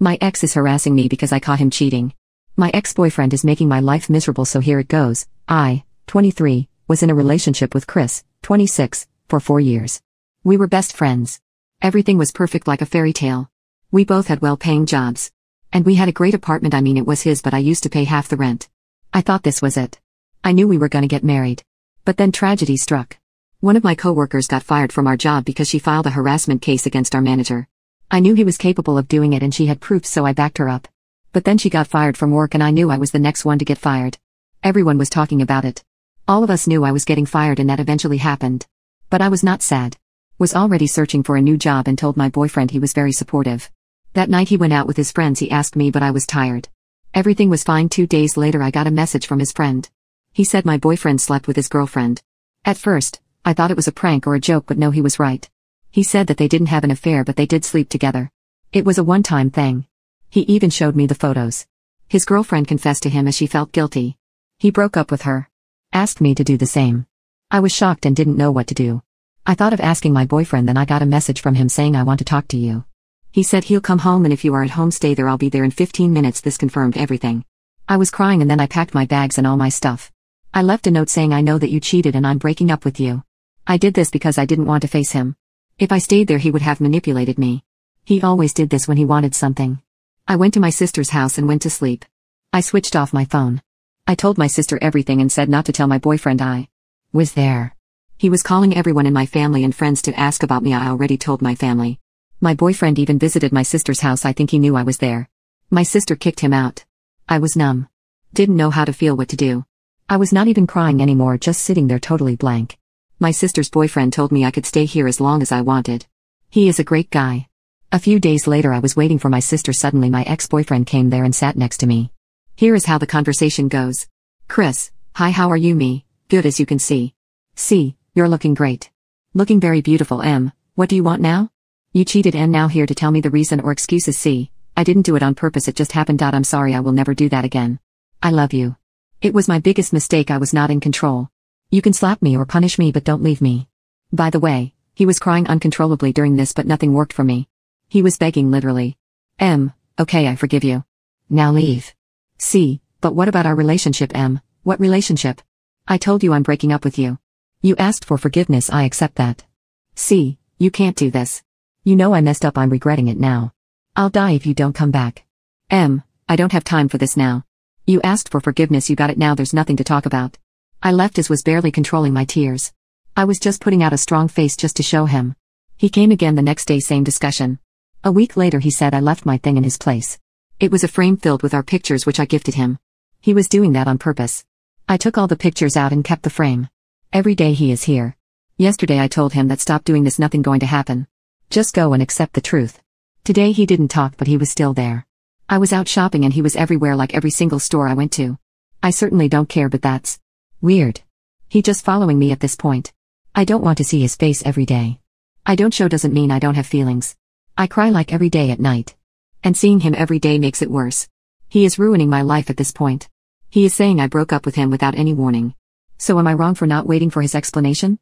My ex is harassing me because I caught him cheating. My ex-boyfriend is making my life miserable, so here it goes. I, 23, was in a relationship with Chris, 26, for 4 years. We were best friends. Everything was perfect like a fairy tale. We both had well-paying jobs. And we had a great apartment. I mean, it was his, but I used to pay half the rent. I thought this was it. I knew we were gonna get married. But then tragedy struck. One of my coworkers got fired from our job because she filed a harassment case against our manager. I knew he was capable of doing it and she had proof, so I backed her up. But then she got fired from work and I knew I was the next one to get fired. Everyone was talking about it. All of us knew I was getting fired and that eventually happened. But I was not sad. Was already searching for a new job and told my boyfriend. He was very supportive. That night he went out with his friends. He asked me, but I was tired. Everything was fine. 2 days later I got a message from his friend. He said my boyfriend slept with his girlfriend. At first, I thought it was a prank or a joke, but no, he was right. He said that they didn't have an affair, but they did sleep together. It was a one-time thing. He even showed me the photos. His girlfriend confessed to him as she felt guilty. He broke up with her. Asked me to do the same. I was shocked and didn't know what to do. I thought of asking my boyfriend, then I got a message from him saying, I want to talk to you. He said he'll come home and if you are at home, stay there. I'll be there in 15 minutes. This confirmed everything. I was crying and then I packed my bags and all my stuff. I left a note saying, I know that you cheated and I'm breaking up with you. I did this because I didn't want to face him. If I stayed there, he would have manipulated me. He always did this when he wanted something. I went to my sister's house and went to sleep. I switched off my phone. I told my sister everything and said not to tell my boyfriend I was there. He was calling everyone in my family and friends to ask about me. I already told my family. My boyfriend even visited my sister's house. I think he knew I was there. My sister kicked him out. I was numb. Didn't know how to feel, what to do. I was not even crying anymore, just sitting there totally blank. My sister's boyfriend told me I could stay here as long as I wanted. He is a great guy. A few days later I was waiting for my sister. Suddenly my ex-boyfriend came there and sat next to me. Here is how the conversation goes. Chris, hi, how are you? Me, good as you can see. C, you're looking great. Looking very beautiful. M, what do you want now? You cheated and now here to tell me the reason or excuses. C, I didn't do it on purpose, it just happened. I'm sorry, I will never do that again. I love you. It was my biggest mistake, I was not in control. You can slap me or punish me, but don't leave me. By the way, he was crying uncontrollably during this, but nothing worked for me. He was begging literally. M, okay, I forgive you. Now leave. C, but what about our relationship? M, what relationship? I told you I'm breaking up with you. You asked for forgiveness, I accept that. C, you can't do this. You know I messed up, I'm regretting it now. I'll die if you don't come back. M, I don't have time for this now. You asked for forgiveness, you got it, now there's nothing to talk about. I left as was barely controlling my tears. I was just putting out a strong face just to show him. He came again the next day, same discussion. A week later he said I left my thing in his place. It was a frame filled with our pictures which I gifted him. He was doing that on purpose. I took all the pictures out and kept the frame. Every day he is here. Yesterday I told him that stop doing this, nothing going to happen. Just go and accept the truth. Today he didn't talk, but he was still there. I was out shopping and he was everywhere, like every single store I went to. I certainly don't care, but that's weird. He just following me at this point. I don't want to see his face every day. I don't show doesn't mean I don't have feelings. I cry like every day at night. And seeing him every day makes it worse. He is ruining my life at this point. He is saying I broke up with him without any warning. So am I wrong for not waiting for his explanation?